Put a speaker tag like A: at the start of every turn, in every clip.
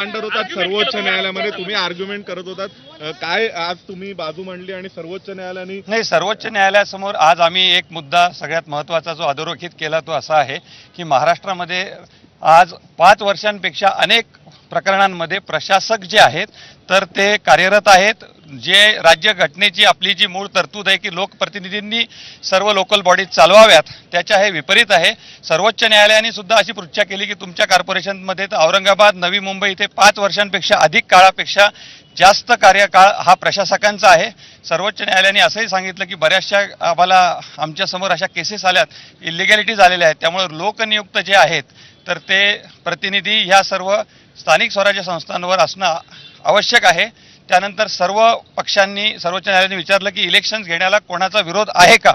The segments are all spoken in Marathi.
A: मांडत होतात सर्वोच्च न्यायालयामध्ये, तुम्ही आर्ग्युमेंट करत होतात, काय आज तुम्ही बाजू मांडली आणि सर्वोच्च न्यायालयाने?
B: नाही, सर्वोच्च न्यायालयासमोर आज आम्ही एक मुद्दा सगळ्यात महत्त्वाचा जो अधोरेखित केला तो असा आहे की महाराष्ट्रामध्ये आज 5 वर्षांपेक्षा अनेक प्रकरणांमध्ये प्रशासक जे आहेत तर ते कार्यरत आहेत. जे राज्य घटनेची आपली जी मूळ तरतूद आहे की लोकप्रतिनिधींनी सर्व लोकल बॉडीज चालवाव्यात त्याच्या हे विपरीत आहे. सर्वोच्च न्यायालयाने सुद्धा अशी पृच्छा केली की तुमच्या कॉर्पोरेशनमध्ये तर औरंगाबाद, नवी मुंबई इथे 5 वर्षांपेक्षा अधिक काळापेक्षा जास्त कार्यकाळ हा प्रशासकांचा आहे. सर्वोच्च न्यायालयाने असंही सांगितलं की बऱ्याचशा आम्हाला आमच्यासमोर अशा केसेस आल्यात, इलिगॅलिटी झालेल्या आहेत, त्यामुळे लोकनियुक्त जे आहेत तर ते प्रतिनिधी ह्या सर्व स्थानिक स्वराज्य संस्थांवर असणं आवश्यक आहे. त्यानंतर सर्व पक्षांनी सर्वोच्च न्यायालयाने विचारलं की इलेक्शन्स घेण्याला कोणाचा विरोध आहे का,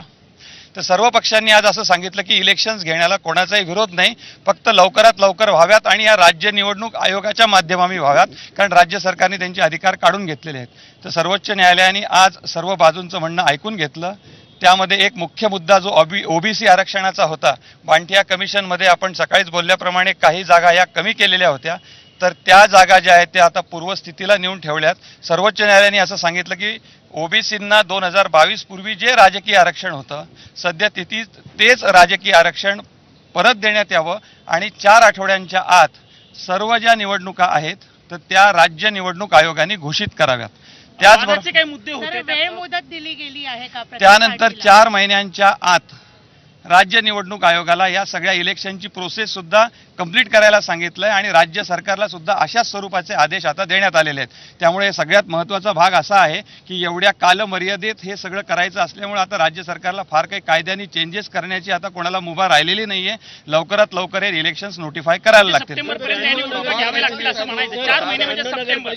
B: तर सर्व पक्षांनी आज असं सांगितलं की इलेक्शन्स घेण्याला कोणाचाही विरोध नाही, फक्त लवकरात लवकर व्हाव्यात आणि या राज्य निवडणूक आयोगाच्या माध्यमाने व्हाव्यात, कारण राज्य सरकारने त्यांचे अधिकार काढून घेतलेले आहेत. तर सर्वोच्च न्यायालयाने आज सर्व बाजूंचं म्हणणं ऐकून घेतलं. त्यामध्ये एक मुख्य मुद्दा जो ओबीसी आरक्षणाचा होता, बांटिया कमिशनमध्ये आपण सकाळीच बोलल्याप्रमाणे काही जागा या कमी केलेल्या होत्या, तर त्या जागा ज्या आहेत त्या आता पूर्वस्थितीला नेऊन ठेवल्यात. सर्वोच्च न्यायालयाने असं सांगितलं की ओबीसींना 2022 पूर्वी जे राजकीय आरक्षण होतं सध्या तेच राजकीय आरक्षण परत देण्यात यावं आणि 4 आठवड्यांच्या आत सर्व ज्या निवडणुका आहेत तर त्या राज्य निवडणूक आयोगाने घोषित कराव्यात. त्याचबरोबर
C: काही मुद्दे होते,
D: वेळ मुदत दिली गेली आहे का?
B: त्यानंतर 4 महिन्यांच्या आत राज्य निवडणूक आयोगाला या सगळ्या इलेक्शनची प्रोसेस सुद्धा कंप्लीट करायला सांगितलंय आणि राज्य सरकारला सुद्धा अशाच स्वरूपाचे आदेश आता देण्यात आलेले आहेत. त्यामुळे सगळ्यात महत्त्वाचा भाग असा आहे की एवढ्या कालमर्यादेत हे सगळं करायचं असल्यामुळे आता राज्य सरकारला फार काही कायद्याने चेंजेस करण्याची आता कोणाला मुभा राहिलेली नाहीये. लवकरात लवकर हे इलेक्शन्स नोटिफाय करायला लागतील.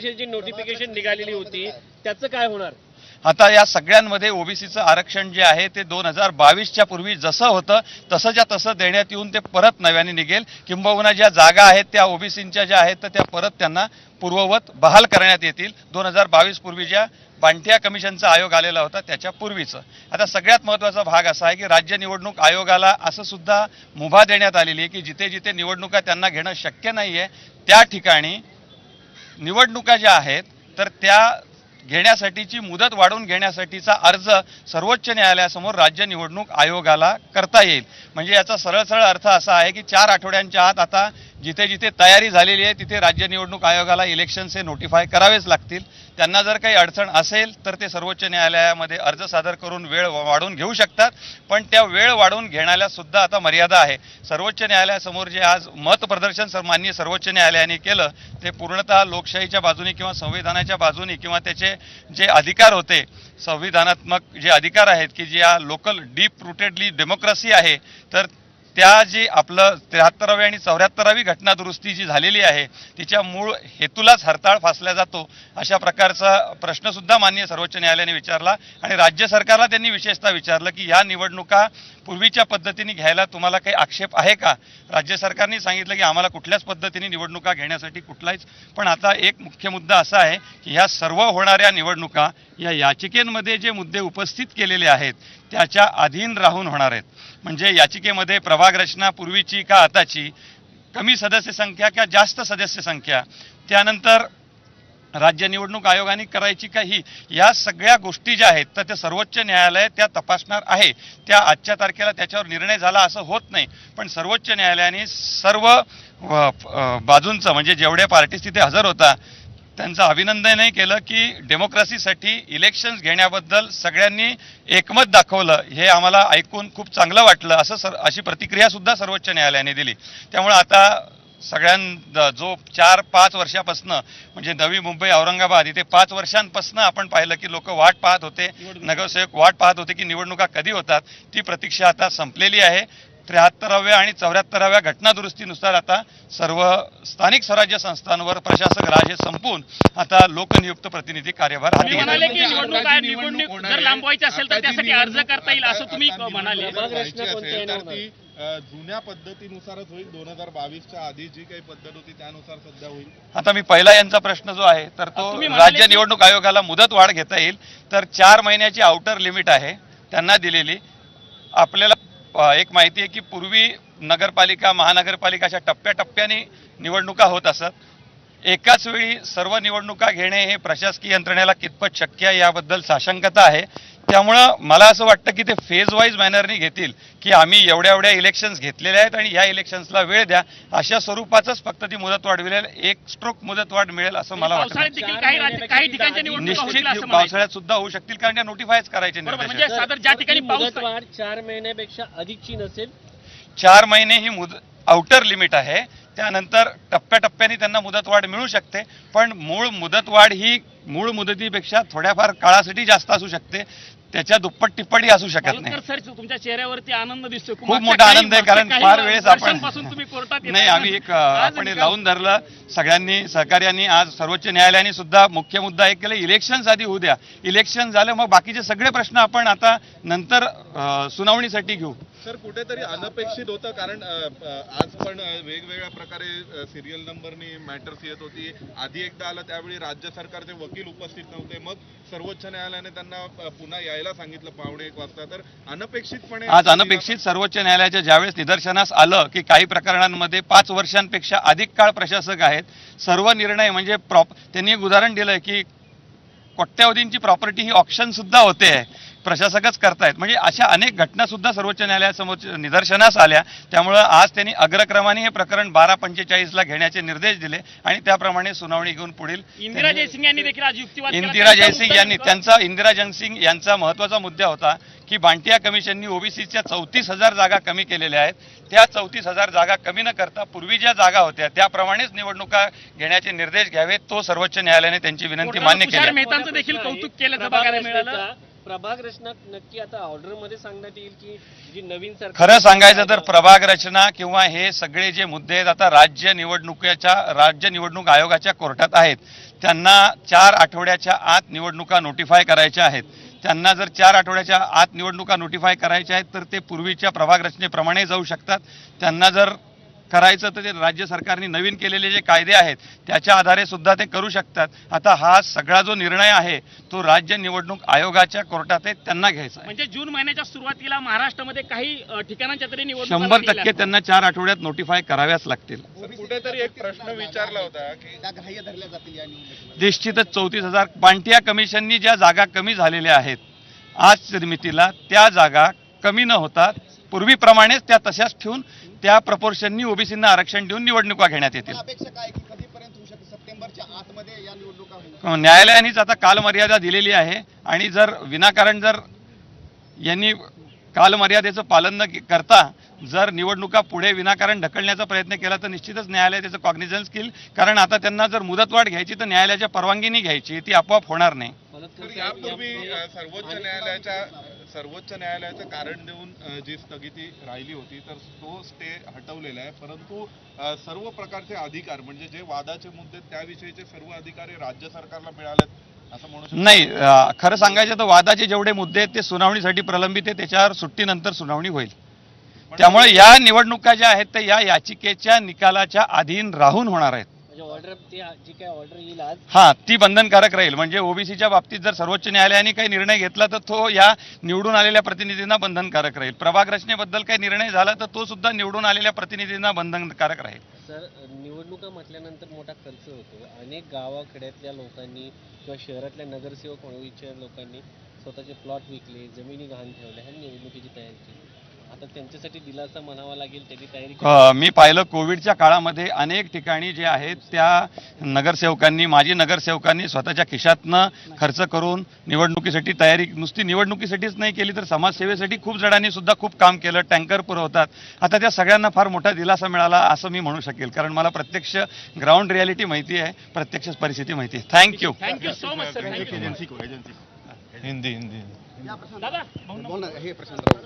C: जी नोटिफिकेशन निघालेली होती त्याचं काय होणार?
B: आता या सगळ्यांमध्ये ओबीसीचं आरक्षण जे आहे ते 2022च्या पूर्वी जसं होतं तसंच्या तसं देण्यात येऊन ते परत नव्याने निघेल. किंबहुना ज्या जागा आहेत त्या ओबीसींच्या ज्या आहेत तर त्या परत त्यांना पूर्ववत बहाल करण्यात येतील. 2022 पूर्वी ज्या बांटिया कमिशनचा आयोग आलेला होता त्याच्या पूर्वीचं. आता सगळ्यात महत्त्वाचा भाग असा आहे की राज्य निवडणूक आयोगाला असं सुद्धा मुभा देण्यात आलेली आहे की जिथे जिथे निवडणुका त्यांना घेणं शक्य नाही आहे त्या ठिकाणी निवडणुका ज्या आहेत तर त्या घेण्यासाठीची मुदत वाढवून घेण्यासाठीचा अर्ज सर्वोच्च न्यायालयासमोर राज्य निवडणूक आयोगाला करता येईल. म्हणजे याचा सरळ अर्थ असा आहे की 4 आठवड्यांच्या आत आता जिथे जिथे तयारी झालेली आहे तिथे राज्य निवडणूक आयोगाला इलेक्शन्स हे नोटिफाय करावेच लागतील. त्यांना जर काही अडचण असेल तर ते सर्वोच्च न्यायालयामध्ये अर्ज सादर करून वेळ वाढवून घेऊ शकतात, पण त्या वेळ वाढवून घेण्याला सुद्धा आता मर्यादा आहे. सर्वोच्च न्यायालयासमोर जे आज मत प्रदर्शन माननीय सर्वोच्च न्यायालयाने केलं ते पूर्णतः लोकशाहीच्या बाजूने किंवा संविधानाच्या बाजूने किंवा त्याचे जे अधिकार होते संविधानात्मक जे अधिकार आहेत की ज्या लोकल डीप रूटेडली डेमोक्रेसी आहे तर त्या जी आपलं 73वी आणि 74वी घटना दुरुस्ती जी झालेली आहे तिच्या मूळ हेतूलाच हरताळ फासला जातो अशा प्रकारचा प्रश्न सुद्धा माननीय सर्वोच्च न्यायालयाने विचारला आणि राज्य सरकारला त्यांनी विशेषतः विचारलं की ह्या निवडणुका पूर्वीच्या पद्धतीने घ्यायला तुम्हाला काही आक्षेप आहे का. राज्य सरकारने सांगितलं की आम्हाला कुठल्याच पद्धतीने निवडणुका घेण्यासाठी कुठलाच, पण आता एक मुख्य मुद्दा असा आहे की ह्या सर्व होणाऱ्या निवडणुका या याचिकेमध्ये जे मुद्दे उपस्थित केलेले आहेत त्याच्या अधीन राहून होणार आहेत. म्हणजे याचिकेमध्ये प्रभाग रचना पूर्वीची का आताची, कमी सदस्य संख्या का जास्त सदस्य संख्या, त्यानंतर राज्य निवडणूक आयोगाने करायची का ही, या सगळ्या गोष्टी ज्या आहेत तर ते सर्वोच्च न्यायालय त्या तपासणार आहे. त्या आजच्या तारखेला त्याच्यावर निर्णय झाला असं होत नाही, पण सर्वोच्च न्यायालयाने सर्व बाजूंचं म्हणजे जेवढ्या पार्टीज तिथे हजर होता त्यांचं अभिनंदनही केलं की डेमोक्रेसीसाठी इलेक्शन्स घेण्याबद्दल सगळ्यांनी एकमत दाखवलं. हे आम्हाला ऐकून खूप चांगलं वाटलं. अशी प्रतिक्रिया सुद्धा सर्वोच्च न्यायालयाने दिली. त्यामुळे आता जो 4-5 वर्षापासून म्हणजे नवी मुंबई, औरंगाबाद इथे 5 वर्षांपासून आपण पाहिलं की लोक वाट पाहत होते, नगरसेवक वाट पाहत होते की निवडणुका कधी होतात. ती प्रतीक्षा आता संपलेली आहे. 73व्या आणि 74व्या घटना दुरुस्तीनुसार आता सर्व स्थानिक स्वराज्य संस्थांवर प्रशासक राज हे संपून आता लोकनियुक्त प्रतिनिधी कार्यभार हाती घेणार.
C: निवडणूक जर लांबवायची असेल तर त्यासाठी अर्ज करता येईल असं तुम्ही म्हणाले.
A: जुन्या पद्धतीनुसारच होईल, 2022च्या आधी जी काही पद्धत होती त्यानुसार सध्या होईल.
B: आता मी पहिला यांचा प्रश्न जो आहे तर तो राज्य निवडणूक आयोगाला मुदत वाढ घेता येईल तर 4 महिन्याची आउटर लिमिट आहे त्यांना दिलेली. आपल्याला एक माहिती आहे की पूर्वी नगरपालिका महानगरपालिका अशा टप्प्याटप्प्याने निवडणुका होत असत. एकाच वेळी सर्व निवडणुका घेणे हे प्रशासकीय यंत्रणेला कितपत शक्य आहे याबद्दल साशंकता आहे. त्यामुळं मला असं वाटतं की ते फेज वाईज मॅनरनी घेतील की आम्ही एवढ्या इलेक्शन्स घेतलेल्या आहेत आणि या इलेक्शन्सला वेळ द्या अशा स्वरूपाचंच फक्त ती मुदतवाढ मिळेल. एक स्ट्रोक मुदतवाढ मिळेल असं मला वाटतं.
C: पावसाळ्यात देखील काही ठिकाणच्या निवडणुका होतील
B: निश्चित
C: असं म्हणायचं.
B: पावसाळ्यात सुद्धा होऊ शकतील कारण त्या नोटिफायच करायचे
C: बरोबर,
B: निर्देश
C: म्हणजे साधारण ज्या ठिकाणी पाऊस
E: मुदतवाढ 4 महिन्यापेक्षा अधिकची नसेल.
B: 4 महिने ही आउटर लिमिट आहे. त्यानंतर टप्प्याटप्प्याने त्यांना मुदतवाढ मिळू शकते, पण मूळ मुदतवाढ ही मूळ मुदतीपेक्षा थोड्याफार काळासाठी जास्त असू शकते, त्याच्या दुप्पट टिप्पणी असू शकत नाही.
C: सर तुमच्या चेहऱ्यावरती आनंद दिसतोय.
B: खूप मोठा आनंद आहे कारण फार वेळेस आपण
C: तुम्ही कोर्टात येताय.
B: नाही आम्ही आपण लावून धरलं सगळ्यांनी सहकार्यांनी. आज सर्वोच्च न्यायालयाने सुद्धा मुख्य मुद्दा एक केला, इलेक्शन्स आधी होऊ द्या. इलेक्शन झालं मग बाकीचे सगळे प्रश्न आपण आता नंतर सुनावणीसाठी घेऊ.
A: सर कुठेतरी अनपेक्षित होतं कारण आज पण वेगवेगळ्या प्रकारे सिरियल नंबरनी मॅटर्स येत होती. आधी एकदा आलं त्यावेळी राज्य सरकारचे वकील उपस्थित नव्हते, मग सर्वोच्च न्यायालयाने त्यांना पुन्हा यायला सांगितलं 1:15 वाजता. तर अनपेक्षितपणे
B: आज अनपेक्षित सर्वोच्च न्यायालयाच्या ज्यावेळेस निदर्शनास आलं की काही प्रकरणांमध्ये 5 वर्षांपेक्षा अधिक काळ प्रशासक आहेत, सर्व निर्णय म्हणजे त्यांनी एक उदाहरण दिलंय की कोट्यावधींची प्रॉपर्टी ही ऑप्शन सुद्धा होते प्रशासकच करतायत. म्हणजे अशा अनेक घटना सुद्धा सर्वोच्च न्यायालयासमोर निदर्शनास आल्या. त्यामुळं आज त्यांनी अग्रक्रमाने हे प्रकरण 12:45ला घेण्याचे निर्देश दिले आणि त्याप्रमाणे सुनावणी घेऊन पुढील
C: इंदिरा जयसिंग यांनी देखील आज युक्तिवाद केला.
B: इंदिरा जयसिंग यांचा महत्वाचा मुद्दा होता की बांटिया कमिशननी ओबीसीच्या 34,000 जागा कमी केलेल्या आहेत. त्या 34,000 जागा कमी न करता पूर्वी ज्या जागा होत्या त्याप्रमाणेच निवडणुका घेण्याचे निर्देश घ्यावेत. तो सर्वोच्च न्यायालयाने त्यांची विनंती मान्य
C: तुषार
B: केली.
C: मेहतांचं देखील कौतुक केल्याचं बघायला मिळालं.
E: प्रभाग रचना नक्की आता ऑर्डर मध्ये सांगण्यात येईल की जी नवीन सरकार.
B: खरं सांगायचं तर प्रभाग रचना किंवा हे सगळे जे मुद्दे आहेत आता राज्य निवडणूक आयोगाच्या कोर्टात आहेत. त्यांना 4 आठवड्याच्या आत निवडणुका नोटिफाय करायच्या आहेत. त्यांना जर 4 आठवड्याच्या आत निवडणुका नोटिफाय करायच्या आहेत तर ते पूर्वीच्या प्रभाग रचनेप्रमाणे जाऊ शकतात. त्यांना जर करायचं तर ते राज्य सरकारने नवीन केलेले जे कायदे आहेत त्याच्या आधारे सुद्धा ते करू शकतात. आता हा सगळा जो निर्णय आहे तो राज्य निवडणूक आयोगाच्या कोर्टात आहे, त्यांना घ्यायचा आहे.
C: म्हणजे जून महिन्याच्या सुरुवातीला महाराष्ट्रामध्ये काही ठिकाणांच्या तरी निवडणुका
B: 100% त्यांना 4 आठवड्यात नोटिफाय कराव्याच लागतील.
A: सर, कुठेतरी एक प्रश्न विचारला होता की
F: ग्राह्य धरल्या जातील या निवडणुकीमध्ये.
B: निश्चितच 34,000 बांटिया कमिशननी ज्या जागा कमी झालेल्या आहेत आज निर्मितीला त्या जागा कमी न होता पूर्वीप्रमाणेच त्या तशाच ठेवून त्या प्रपोर्शननी ओबीसींना आरक्षण देऊन निवडणुका घेण्यात येतील.
F: अपेक्षा काय की कधीपर्यंत होऊ शकते? सप्टेंबरच्या आतमध्ये या निवडणुका होईल.
B: न्यायालयानेच आता कालमर्यादा दिलेली आहे आणि जर विनाकारण जर यांनी कालमर्यादेचं पालन न करता जर निवडणुका पुढे विनाकारण ढकलण्याचा प्रयत्न केला तर निश्चितच न्यायालय त्याचं कॉग्निझन्स घेईल. कारण आता त्यांना जर मुदतवाढ घ्यायची तर न्यायालयाच्या परवानगीने घ्यायची, ती आपोआप होणार नाही.
A: तर यापूर्वी सर्वोच्च न्यायालयाचं कारण देऊन जी स्थगिती राहिली होती तर तो स्टे हटवलेला आहे. परंतु सर्व प्रकारचे अधिकार म्हणजे जे वादाचे मुद्दे त्याविषयीचे सर्व अधिकार हे राज्य सरकारला मिळालेत असं म्हणू शकतो.
B: नाही, खरं सांगायचं तर वादाचे जेवढे मुद्दे आहेत ते सुनावणीसाठी प्रलंबित आहे. त्याच्यावर सुट्टीनंतर सुनावणी होईल. त्यामुळे या निवडणुका ज्या आहेत त्या या याचिकेच्या निकालाच्या अधीन राहून होणार आहेत.
E: ऑर्डर जी काय ऑर्डर येईल आज
B: हा ती बंधनकारक राहील. म्हणजे ओबीसीच्या बाबतीत जर सर्वोच्च न्यायालयाने काही निर्णय घेतला तर तो या निवडून आलेल्या प्रतिनिधींना बंधनकारक राहील. प्रभाग रचनेबद्दल काही निर्णय झाला तर तो सुद्धा निवडून आलेल्या प्रतिनिधींना बंधनकारक राहील.
E: सर, निवडणुका म्हटल्यानंतर मोठा खर्च होतो. अनेक गावाखेड्यातल्या लोकांनी किंवा शहरातल्या नगरसेवक म्हणूच्या लोकांनी स्वतःचे प्लॉट विकले, जमिनी गहाण ठेवल्या, ह्या निवडणुकीची तयारी केली. आता त्यांच्यासाठी दिलासा म्हणावा लागेल, त्यांनी तयारी
B: मी पाहिलं कोविडच्या काळामध्ये अनेक ठिकाणी जे आहेत त्या नगरसेवकांनी माजी नगरसेवकांनी स्वतःच्या खिशातनं खर्च करून निवडणुकीसाठी तयारी नुसती निवडणुकीसाठीच नाही केली तर समाजसेवेसाठी खूप जणांनी सुद्धा खूप काम केलं. टँकर पुरवतात. आता त्या सगळ्यांना फार मोठा दिलासा मिळाला असं मी म्हणू शकेल कारण मला प्रत्यक्ष ग्राउंड रियालिटी माहिती आहे, प्रत्यक्ष परिस्थिती माहिती आहे. Thank you
C: so much sir.
A: Hindi
C: दादा
F: बोल ना, हे प्रशांत राऊत.